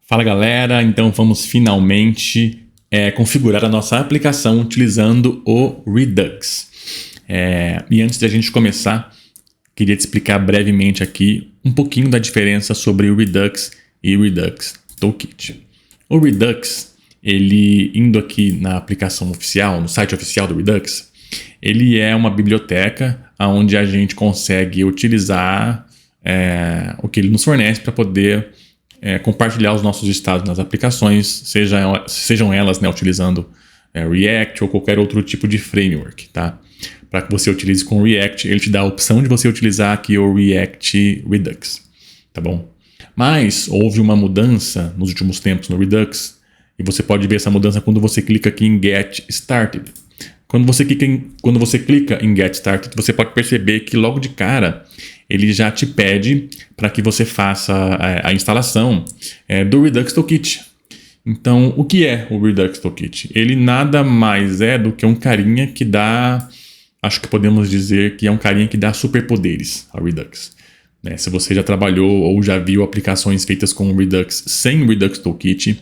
Fala galera, então vamos finalmente configurar a nossa aplicação utilizando o Redux. E antes de a gente começar, queria te explicar brevemente aqui um pouquinho da diferença sobre o Redux e o Redux Toolkit. O Redux, ele indo aqui na aplicação oficial, no site oficial do Redux, ele é uma biblioteca onde a gente consegue utilizar o que ele nos fornece para poder compartilhar os nossos estados nas aplicações, sejam elas utilizando React ou qualquer outro tipo de framework, tá? Para que você utilize com o React, ele te dá a opção de você utilizar aqui o React Redux, tá bom? Mas houve uma mudança nos últimos tempos no Redux, e você pode ver essa mudança quando você clica aqui em Get Started. Quando você clica em Get Started, você pode perceber que logo de cara ele já te pede para que você faça a instalação do Redux Toolkit. Então, o que é o Redux Toolkit? Ele nada mais é do que um carinha que dá, acho que podemos dizer que é um carinha que dá superpoderes ao Redux. Se você já trabalhou ou já viu aplicações feitas com o Redux sem o Redux Toolkit,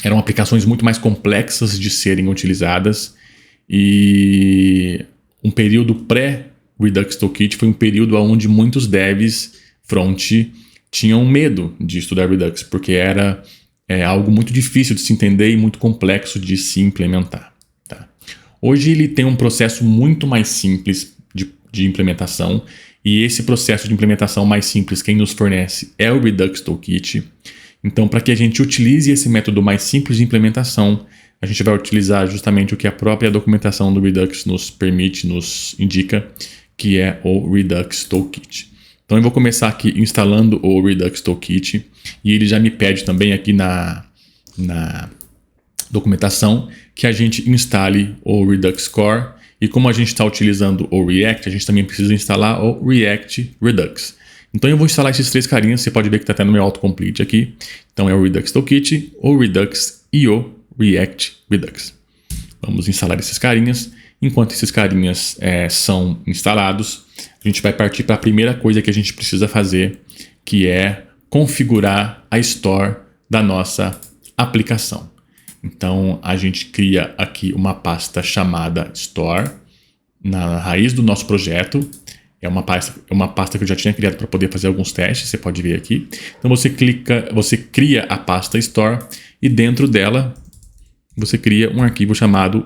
eram aplicações muito mais complexas de serem utilizadas, e um período pré-Redux Toolkit foi um período onde muitos devs front tinham medo de estudar Redux, porque era algo muito difícil de se entender e muito complexo de se implementar. Tá? Hoje ele tem um processo muito mais simples de implementação, e esse processo de implementação mais simples quem nos fornece é o Redux Toolkit. Então, para que a gente utilize esse método mais simples de implementação, a gente vai utilizar justamente o que a própria documentação do Redux nos permite, nos indica, que é o Redux Toolkit. Então, eu vou começar aqui instalando o Redux Toolkit, e ele já me pede também aqui na documentação que a gente instale o Redux Core, e como a gente está utilizando o React, a gente também precisa instalar o React Redux. Então eu vou instalar esses três carinhas, você pode ver que está até no meu autocomplete aqui. Então é o Redux Toolkit, o Redux e o React Redux. Vamos instalar esses carinhas. Enquanto esses carinhas são instalados, a gente vai partir para a primeira coisa que a gente precisa fazer, que é configurar a Store da nossa aplicação. Então a gente cria aqui uma pasta chamada Store na raiz do nosso projeto. É uma pasta que eu já tinha criado para poder fazer alguns testes, você pode ver aqui. Então você cria a pasta Store, e dentro dela você cria um arquivo chamado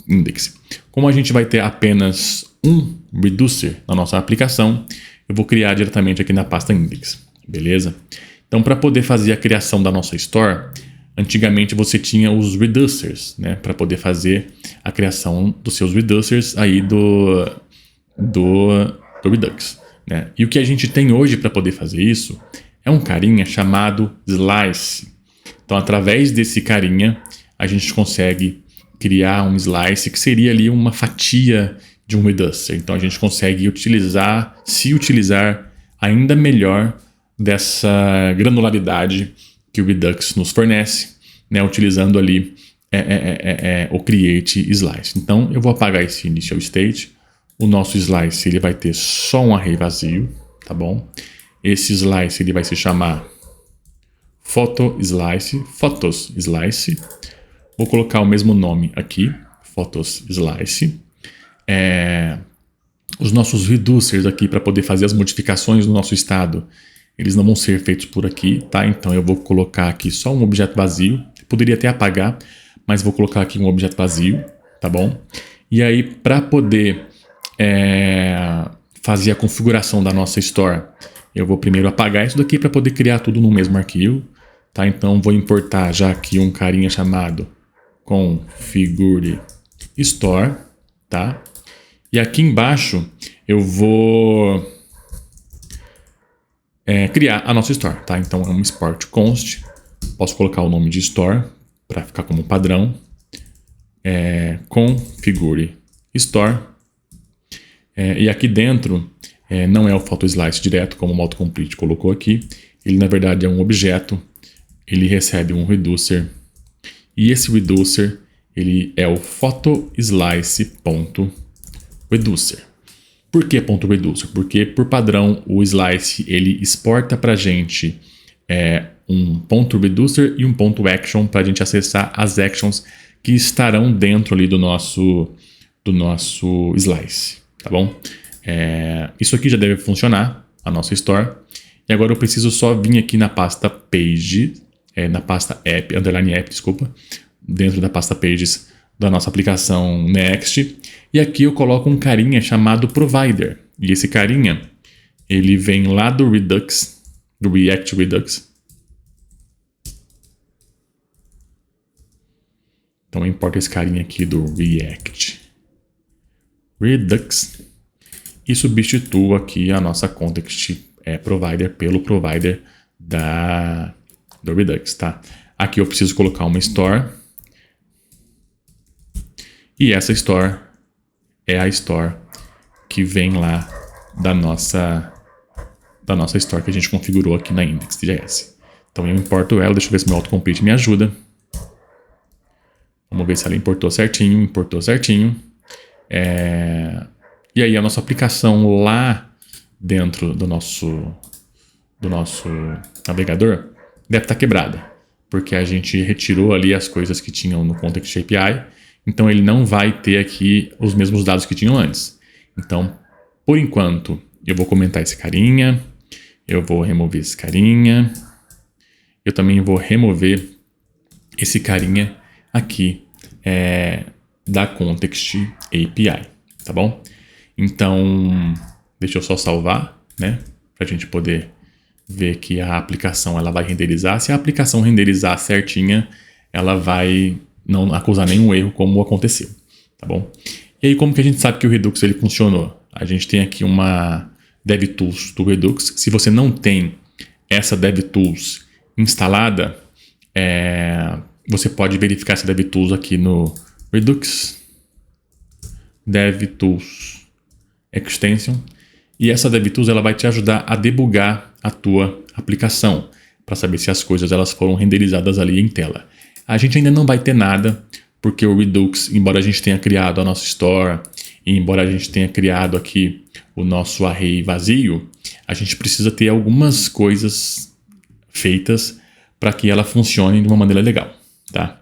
index. Como a gente vai ter apenas um reducer na nossa aplicação, eu vou criar diretamente aqui na pasta index, beleza? Então, para poder fazer a criação da nossa Store, antigamente você tinha os reducers, para poder fazer a criação dos seus reducers aí do Redux. E o que a gente tem hoje para poder fazer isso é um carinha chamado Slice. Então, através desse carinha, a gente consegue criar um Slice que seria ali uma fatia de um Reducer. Então, a gente consegue utilizar ainda melhor dessa granularidade que o Redux nos fornece, utilizando ali o Create Slice. Então, eu vou apagar esse Initial State. O nosso slice ele vai ter só um array vazio, tá bom? Esse slice ele vai se chamar Photos Slice. Vou colocar o mesmo nome aqui, Photos Slice. Os nossos reducers aqui para poder fazer as modificações no nosso estado, eles não vão ser feitos por aqui, tá? Então eu vou colocar aqui só um objeto vazio. Poderia até apagar, mas vou colocar aqui um objeto vazio, tá bom? E aí, para poder fazer a configuração da nossa Store, eu vou primeiro apagar isso daqui para poder criar tudo no mesmo arquivo, tá? Então vou importar já aqui um carinha chamado configure Store, tá? E aqui embaixo eu vou criar a nossa Store, tá? Então é um export const, posso colocar o nome de Store para ficar como padrão, configure Store. E aqui dentro não é o photo slice direto, como o autocomplete colocou aqui. Ele na verdade é um objeto, ele recebe um reducer, e esse reducer ele é o photo slice.reducer. Por que .reducer? Porque por padrão o slice ele exporta para a gente um ponto reducer e um ponto action para a gente acessar as actions que estarão dentro ali do nosso slice, tá bom? Isso aqui já deve funcionar, a nossa store. E agora eu preciso só vir aqui na pasta page, na pasta app, underline app, desculpa, dentro da pasta pages da nossa aplicação Next. E aqui eu coloco um carinha chamado provider. E esse carinha, ele vem lá do Redux, do React Redux. Então eu importo esse carinha aqui do React Redux e substituo aqui a nossa context provider pelo provider do Redux, tá? Aqui eu preciso colocar uma store e essa store é a store que vem lá da nossa store que a gente configurou aqui na index.js. Então eu importo ela, deixa eu ver se meu autocomplete me ajuda. Vamos ver se ela importou certinho. E aí a nossa aplicação lá dentro do nosso navegador deve estar quebrada, porque a gente retirou ali as coisas que tinham no Context API, então ele não vai ter aqui os mesmos dados que tinham antes. Então, por enquanto, eu vou comentar esse carinha, eu vou remover esse carinha, eu também vou remover esse carinha aqui da Context API, tá bom? Então, deixa eu só salvar, né, para a gente poder ver que a aplicação ela vai renderizar. Se a aplicação renderizar certinha, ela vai não acusar nenhum erro como aconteceu, tá bom? E aí, como que a gente sabe que o Redux ele funcionou? A gente tem aqui uma DevTools do Redux. Se você não tem essa DevTools instalada, você pode verificar essa DevTools aqui no Redux DevTools Extension. E essa DevTools ela vai te ajudar a debugar a tua aplicação para saber se as coisas elas foram renderizadas ali em tela. A gente ainda não vai ter nada, porque o Redux, embora a gente tenha criado a nossa store, e embora a gente tenha criado aqui o nosso array vazio, a gente precisa ter algumas coisas feitas para que ela funcione de uma maneira legal, tá?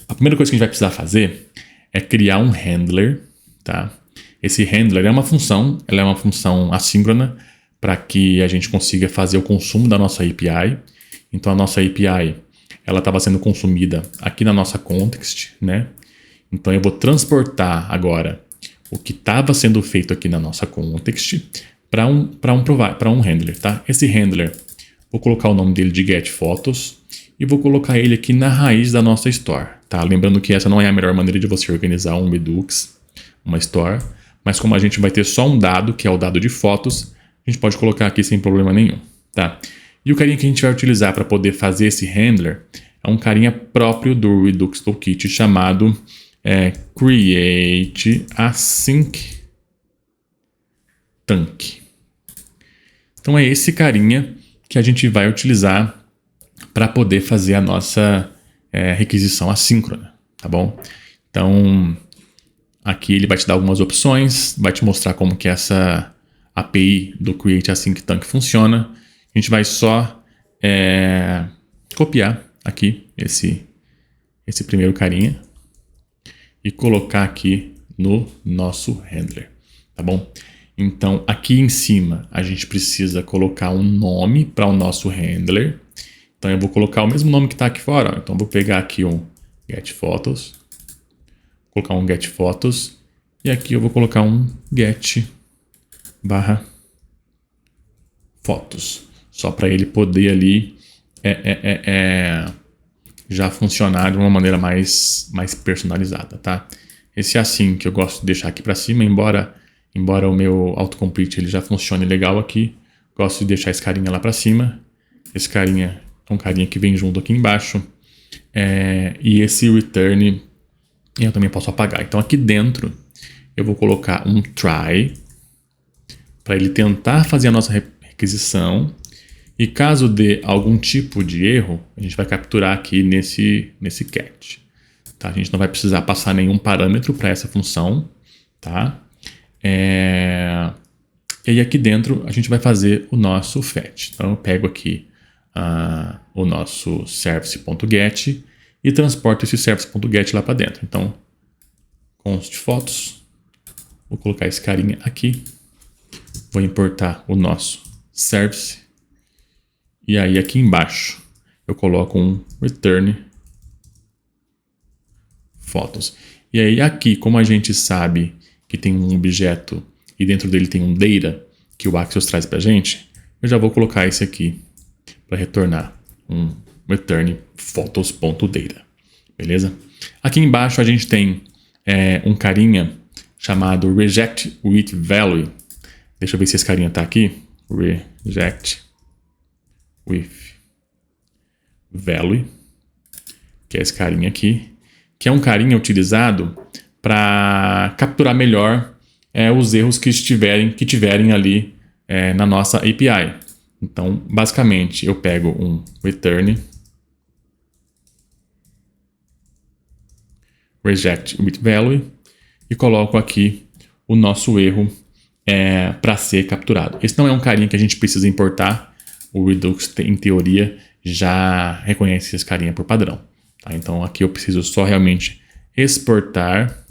A primeira coisa que a gente vai precisar fazer é criar um handler, tá? Esse handler é uma função, ela é uma função assíncrona para que a gente consiga fazer o consumo da nossa API. Então a nossa API ela estava sendo consumida aqui na nossa context, né? Então eu vou transportar agora o que estava sendo feito aqui na nossa context para um handler, tá? Esse handler, vou colocar o nome dele de getPhotos e vou colocar ele aqui na raiz da nossa store, tá? Lembrando que essa não é a melhor maneira de você organizar um Redux, uma store, mas como a gente vai ter só um dado, que é o dado de fotos, a gente pode colocar aqui sem problema nenhum, tá? E o carinha que a gente vai utilizar para poder fazer esse handler é um carinha próprio do Redux Toolkit chamado Create Async Tank. Então é esse carinha que a gente vai utilizar para poder fazer a nossa requisição assíncrona, tá bom? Então aqui ele vai te dar algumas opções, vai te mostrar como que essa API do Create Async Tank funciona. A gente vai só copiar aqui esse primeiro carinha e colocar aqui no nosso handler, tá bom? Então aqui em cima a gente precisa colocar um nome para o nosso handler. Então eu vou colocar o mesmo nome que está aqui fora. Então vou pegar aqui um getPhotos, colocar um getPhotos e aqui eu vou colocar um get/fotos, só para ele poder ali já funcionar de uma maneira mais personalizada, tá? Esse assim que eu gosto de deixar aqui para cima, embora o meu autocomplete ele já funcione legal aqui, gosto de deixar esse carinha lá para cima, esse carinha é um carinha que vem junto aqui embaixo, e esse return eu também posso apagar. Então aqui dentro eu vou colocar um try para ele tentar fazer a nossa requisição. E caso dê algum tipo de erro, a gente vai capturar aqui nesse catch. Tá? A gente não vai precisar passar nenhum parâmetro para essa função. Tá? E aí aqui dentro a gente vai fazer o nosso fetch. Então eu pego aqui o nosso service.get e transporto esse service.get lá para dentro. Então, const fotos, vou colocar esse carinha aqui, vou importar o nosso service e aí aqui embaixo eu coloco um return fotos. E aí aqui, como a gente sabe que tem um objeto e dentro dele tem um data que o Axios traz para a gente, eu já vou colocar esse aqui para retornar um return photos.data, beleza? Aqui embaixo a gente tem um carinha chamado reject with value. Deixa eu ver se esse carinha está aqui. Reject with value, que é esse carinha aqui, que é um carinha utilizado para capturar melhor os erros que tiverem ali na nossa API. Então, basicamente, eu pego um return reject with value e coloco aqui o nosso erro para ser capturado. Esse não é um carinha que a gente precisa importar. O Redux, em teoria, já reconhece esse carinha por padrão. Tá? Então, aqui eu preciso só realmente exportar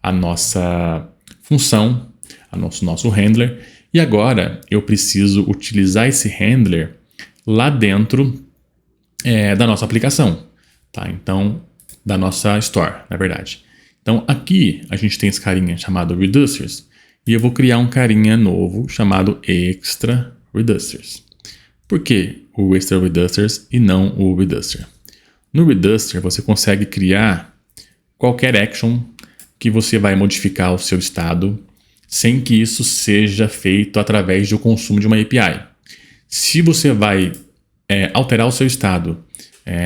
a nossa função, nosso handler. E agora eu preciso utilizar esse handler lá dentro da nossa aplicação. Tá? Então, da nossa store, na verdade. Então, aqui a gente tem esse carinha chamado Reducers. E eu vou criar um carinha novo chamado Extra Reducers. Por que o Extra Reducers e não o Reducer? No Reducer, você consegue criar qualquer action que você vai modificar o seu estado sem que isso seja feito através do consumo de uma API. Se você vai alterar o seu estado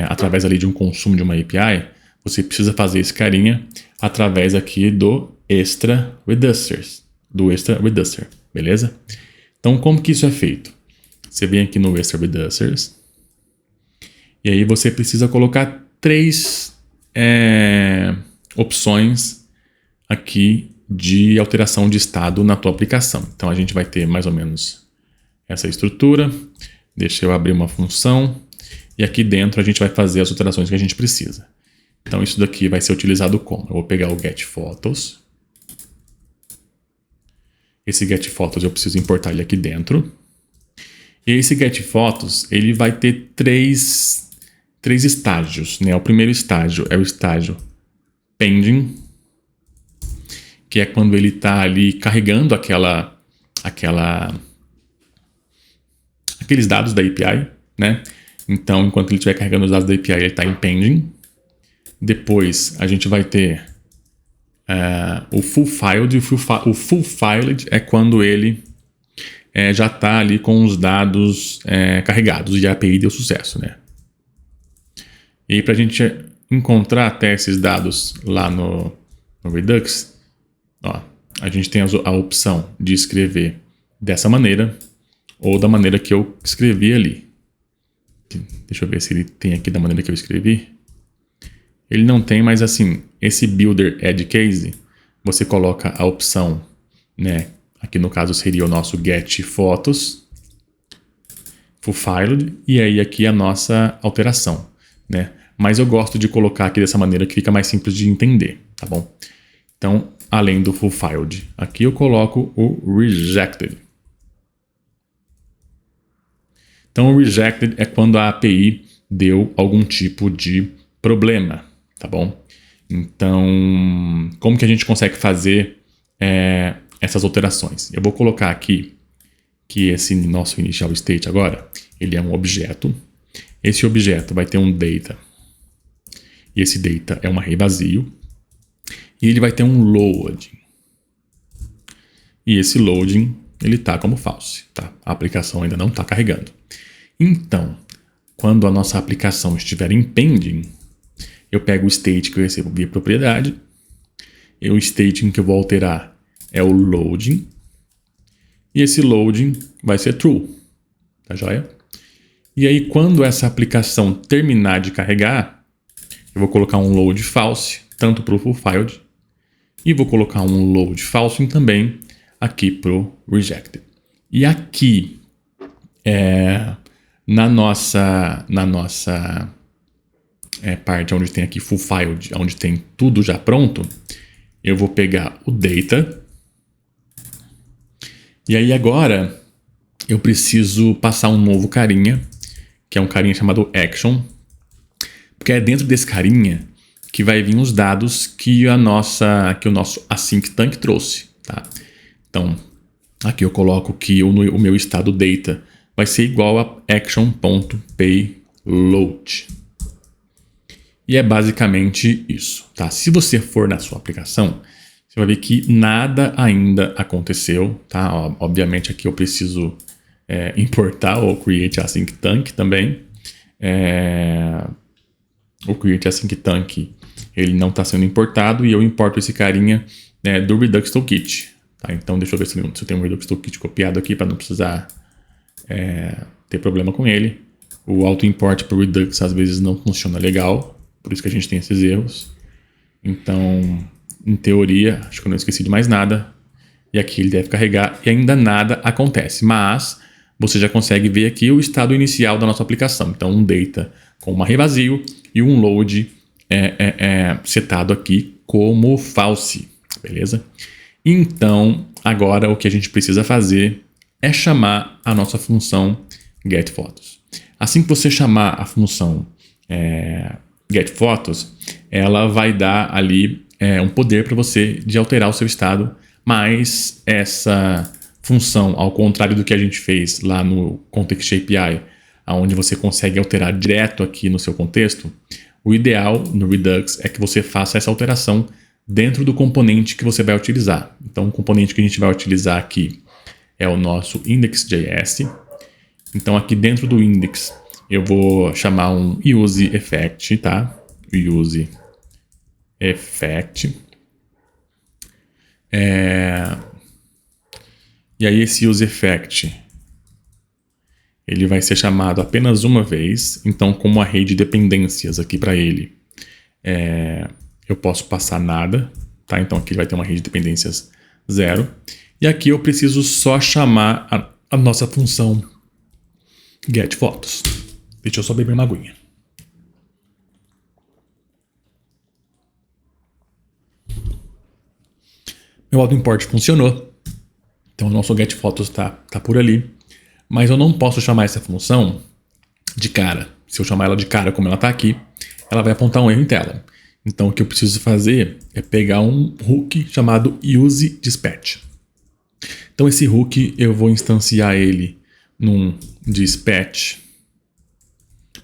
através ali de um consumo de uma API, você precisa fazer esse carinha através aqui do Extra Reducers, beleza? Então, como que isso é feito? Você vem aqui no Extra Reducers e aí você precisa colocar 3 opções aqui de alteração de estado na tua aplicação. Então, a gente vai ter mais ou menos essa estrutura. Deixa eu abrir uma função e aqui dentro a gente vai fazer as alterações que a gente precisa. Então, isso daqui vai ser utilizado como? Eu vou pegar o getPhotos. Esse getPhotos eu preciso importar ele aqui dentro. E esse getPhotos, ele vai ter três estágios, né? O primeiro estágio é o estágio pending, que é quando ele está ali carregando aqueles dados da API, né? Então, enquanto ele estiver carregando os dados da API, ele está em pending. Depois, a gente vai ter o full-filed. O full-filed é quando ele já está ali com os dados carregados e a API deu sucesso, né? E aí, para a gente encontrar até esses dados lá no Redux, a gente tem a opção de escrever dessa maneira ou da maneira que eu escrevi ali. Deixa eu ver se ele tem aqui da maneira que eu escrevi. Ele não tem, mas assim, esse Builder Edge Case, você coloca a opção, né? Aqui no caso seria o nosso Get Photos, Full Filed, e aí aqui a nossa alteração, né? Mas eu gosto de colocar aqui dessa maneira que fica mais simples de entender, tá bom? Então, além do Full Filed, aqui eu coloco o Rejected. Então, o Rejected é quando a API deu algum tipo de problema, tá bom? Então, como que a gente consegue fazer essas alterações? Eu vou colocar aqui que esse nosso initial state agora, ele é um objeto. Esse objeto vai ter um data. E esse data é um array vazio. E ele vai ter um loading. E esse loading, ele está como false, tá? A aplicação ainda não está carregando. Então, quando a nossa aplicação estiver em pending, eu pego o state que eu recebo via propriedade. E o state que eu vou alterar é o loading. E esse loading vai ser true. Tá joia? E aí, quando essa aplicação terminar de carregar, eu vou colocar um load false, tanto para o full filed, e vou colocar um load false também aqui para o rejected. E aqui, Na nossa parte onde tem aqui full file, onde tem tudo já pronto, eu vou pegar o data. E aí agora eu preciso passar um novo carinha, que é um carinha chamado action, porque é dentro desse carinha que vai vir os dados que o nosso async tank trouxe, tá? Então, aqui eu coloco que o meu estado data vai ser igual a action.payload. E é basicamente isso, tá? Se você for na sua aplicação, você vai ver que nada ainda aconteceu, tá? Obviamente aqui eu preciso importar o create async tank também. O create async tank ele não está sendo importado e eu importo esse carinha do Redux Toolkit. Tá? Então deixa eu ver se eu tenho um Redux Toolkit copiado aqui para não precisar ter problema com ele. O auto-import para o Redux às vezes não funciona legal, por isso que a gente tem esses erros. Então, em teoria, acho que eu não esqueci de mais nada. E aqui ele deve carregar e ainda nada acontece. Mas você já consegue ver aqui o estado inicial da nossa aplicação. Então, um data com um array vazio e um load setado aqui como false. Beleza? Então, agora o que a gente precisa fazer é chamar a nossa função getPhotos. Assim que você chamar a função getPhotos, ela vai dar ali um poder para você de alterar o seu estado, mas essa função, ao contrário do que a gente fez lá no Context API, onde você consegue alterar direto aqui no seu contexto, o ideal no Redux é que você faça essa alteração dentro do componente que você vai utilizar. Então, o componente que a gente vai utilizar aqui é o nosso index.js. Então, aqui dentro do index, eu vou chamar um useEffect, tá? useEffect. E aí, esse useEffect, ele vai ser chamado apenas uma vez. Então, como array de dependências aqui para ele, eu posso passar nada, tá? Então, aqui ele vai ter uma array de dependências 0. E aqui eu preciso só chamar a nossa função getPhotos. Deixa eu só beber uma aguinha. Meu auto-import funcionou. Então, o nosso getPhotos tá por ali. Mas eu não posso chamar essa função de cara. Se eu chamar ela de cara como ela está aqui, ela vai apontar um erro em tela. Então, o que eu preciso fazer é pegar um hook chamado useDispatch. Então, esse hook eu vou instanciar ele num dispatch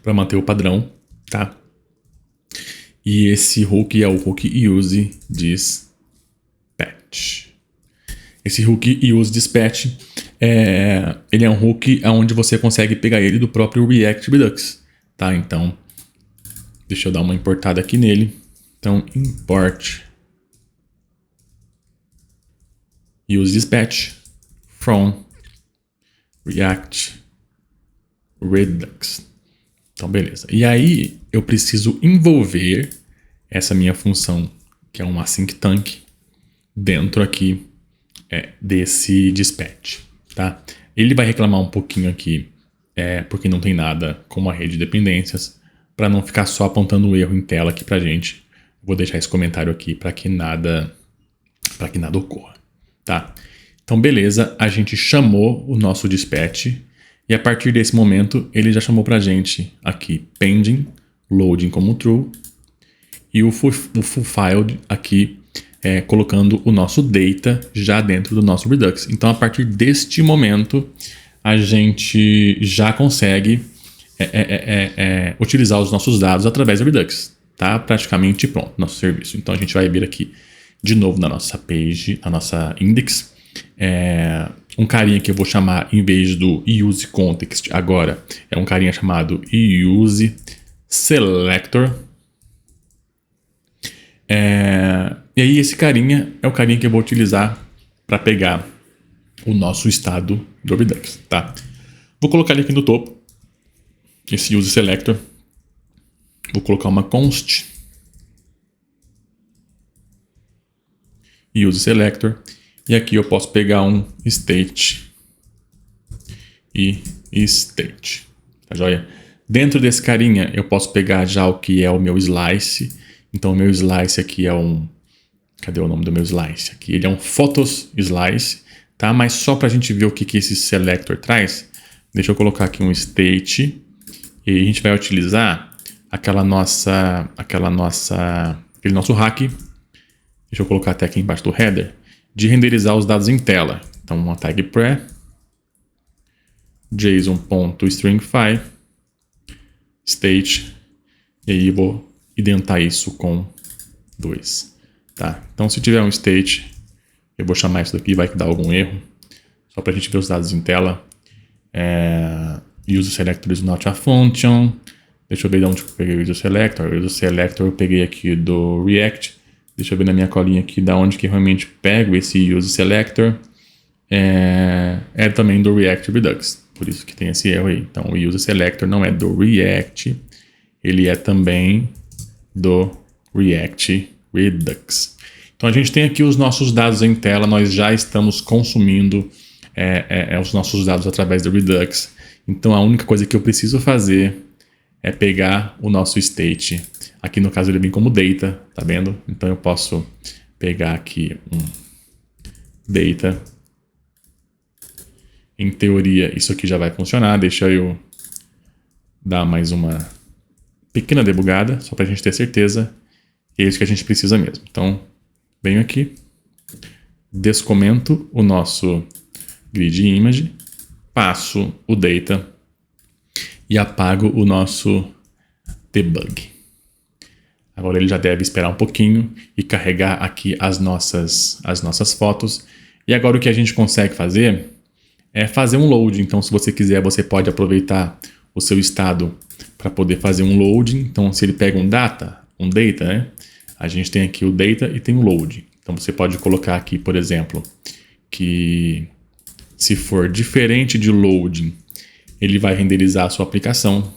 para manter o padrão, tá? E esse hook é o hook useDispatch. Esse hook useDispatch ele é um hook onde você consegue pegar ele do próprio React Redux, tá? Então, deixa eu dar uma importada aqui nele. Então, import useDispatch from React Redux. Então, beleza. E aí, eu preciso envolver essa minha função, que é um async tank, dentro aqui desse dispatch, tá? Ele vai reclamar um pouquinho aqui, porque não tem nada como a rede de dependências, para não ficar só apontando o erro em tela aqui pra gente. Vou deixar esse comentário aqui para que nada ocorra, tá? Então, beleza, a gente chamou o nosso dispatch e a partir desse momento ele já chamou pra gente aqui pending, loading como true e o full file aqui colocando o nosso data já dentro do nosso Redux. Então, a partir deste momento, a gente já consegue utilizar os nossos dados através do Redux. Tá praticamente pronto nosso serviço. Então, a gente vai vir aqui de novo na nossa page, a nossa index. Um carinha que eu vou chamar, em vez do useContext, agora é um carinha chamado useSelector. E aí esse carinha é o carinha que eu vou utilizar para pegar o nosso estado do Redux, tá? Vou colocar ele aqui no topo, esse useSelector. Vou colocar uma const useSelector. E aqui eu posso pegar um state e state. tá joia? Dentro desse carinha, eu posso pegar já o que é o meu slice. Então, o meu slice aqui é um... Cadê o nome do meu slice? Aqui ele é um Photos Slice, tá? Mas só para a gente ver o que esse selector traz, deixa eu colocar aqui um state e a gente vai utilizar aquele nosso hack, deixa eu colocar até aqui embaixo do header, de renderizar os dados em tela. Então, uma tag pre, json.stringify, state, e aí eu vou identar isso com 2. Tá? Então, se tiver um state, eu vou chamar isso daqui, vai dar algum erro, só para a gente ver os dados em tela. Use selector is not a function. Deixa eu ver de onde eu peguei o use selector. O use selector eu peguei aqui do React. Deixa eu ver na minha colinha aqui da onde que eu realmente pego esse use selector. É também do React Redux, por isso que tem esse erro aí. Então, o use selector não é do React, ele é também do React Redux. Então, a gente tem aqui os nossos dados em tela, nós já estamos consumindo os nossos dados através do Redux. Então, a única coisa que eu preciso fazer é pegar o nosso state. Aqui, no caso, ele vem como data, tá vendo? Então, eu posso pegar aqui um data. Em teoria, isso aqui já vai funcionar. Deixa eu dar mais uma pequena debugada, só para a gente ter certeza que é isso que a gente precisa mesmo. Então, venho aqui, descomento o nosso grid image, passo o data e apago o nosso debug. Agora ele já deve esperar um pouquinho e carregar aqui as nossas fotos. E agora o que a gente consegue fazer é fazer um load. Então, se você quiser, você pode aproveitar o seu estado para poder fazer um loading. Então, se ele pega um data, né? A gente tem aqui o data e tem o load. Então, você pode colocar aqui, por exemplo, que se for diferente de loading, ele vai renderizar a sua aplicação.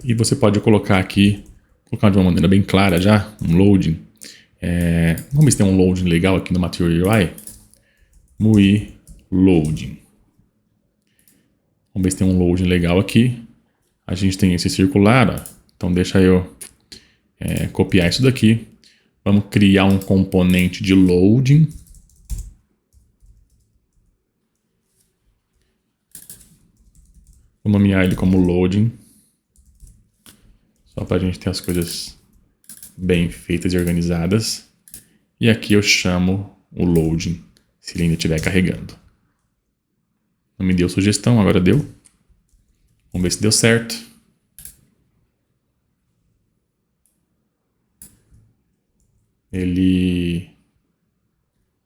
E você pode colocar aqui, colocar de uma maneira bem clara já, um loading. Vamos ver se tem um loading legal aqui no Material UI. MUI loading. Vamos ver se tem um loading legal aqui. A gente tem esse circular, ó. Então deixa eu copiar isso daqui. Vamos criar um componente de loading. Vou nomear ele como loading. Só para a gente ter as coisas bem feitas e organizadas. E aqui eu chamo o loading, se ele ainda estiver carregando. Não me deu sugestão, agora deu. Vamos ver se deu certo. Ele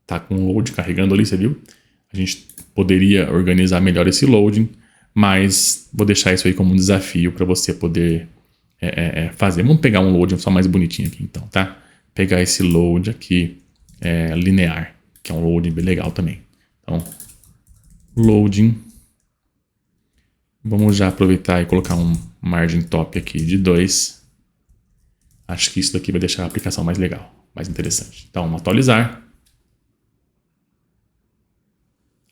tá com o load carregando ali, você viu? A gente poderia organizar melhor esse loading, mas vou deixar isso aí como um desafio para você poder fazer. Vamos pegar um loading só mais bonitinho aqui então, tá? Pegar esse load aqui linear, que é um loading bem legal também. Então, loading. Vamos já aproveitar e colocar um margin top aqui de 2. Acho que isso daqui vai deixar a aplicação mais legal, mais interessante. Então, vamos atualizar.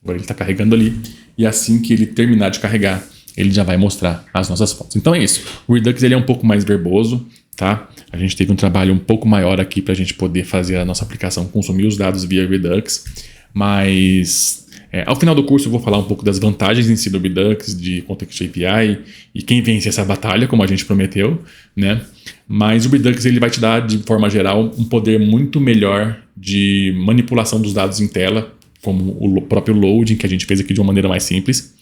Agora ele está carregando ali. E assim que ele terminar de carregar, ele já vai mostrar as nossas fotos. Então é isso. O Redux ele é um pouco mais verboso, tá? A gente teve um trabalho um pouco maior aqui para a gente poder fazer a nossa aplicação consumir os dados via Redux. Mas ao final do curso eu vou falar um pouco das vantagens em si do Redux, de Context API e quem vence essa batalha, como a gente prometeu, né? Mas o Redux ele vai te dar, de forma geral, um poder muito melhor de manipulação dos dados em tela, como o próprio loading, que a gente fez aqui de uma maneira mais simples.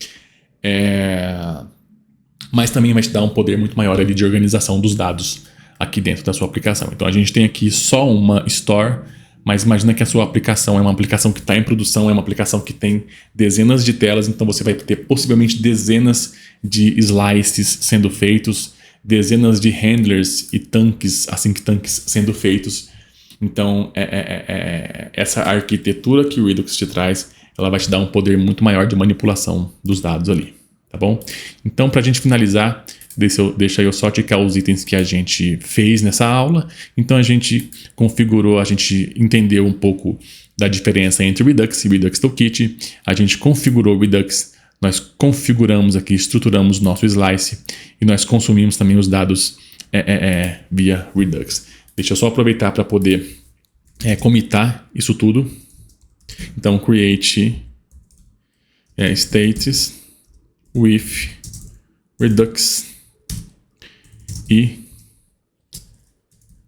Mas também vai te dar um poder muito maior ali de organização dos dados aqui dentro da sua aplicação. Então a gente tem aqui só uma store, mas imagina que a sua aplicação é uma aplicação que está em produção, é uma aplicação que tem dezenas de telas, então você vai ter possivelmente dezenas de slices sendo feitos, dezenas de handlers e tanques, async tanques sendo feitos. Então essa arquitetura que o Redux te traz, ela vai te dar um poder muito maior de manipulação dos dados ali, tá bom? Então, para a gente finalizar, deixa eu só ticar os itens que a gente fez nessa aula. Então, a gente configurou, a gente entendeu um pouco da diferença entre Redux e Redux Toolkit. A gente configurou o Redux nós configuramos aqui, estruturamos nosso slice e nós consumimos também os dados via Redux. Deixa eu só aproveitar para poder commitar isso tudo. Então, create states with Redux e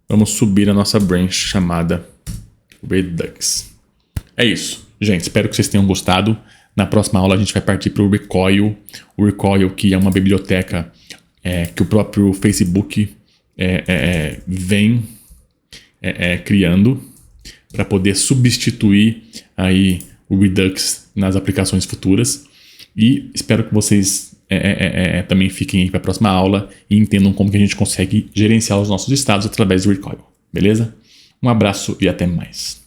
vamos subir a nossa branch chamada Redux. É isso, gente. Espero que vocês tenham gostado. Na próxima aula a gente vai partir para o Recoil. O Recoil, que é uma biblioteca que o próprio Facebook vem criando para poder substituir aí o Redux nas aplicações futuras. E espero que vocês também fiquem aí para a próxima aula e entendam como que a gente consegue gerenciar os nossos estados através do Recoil. Beleza? Um abraço e até mais.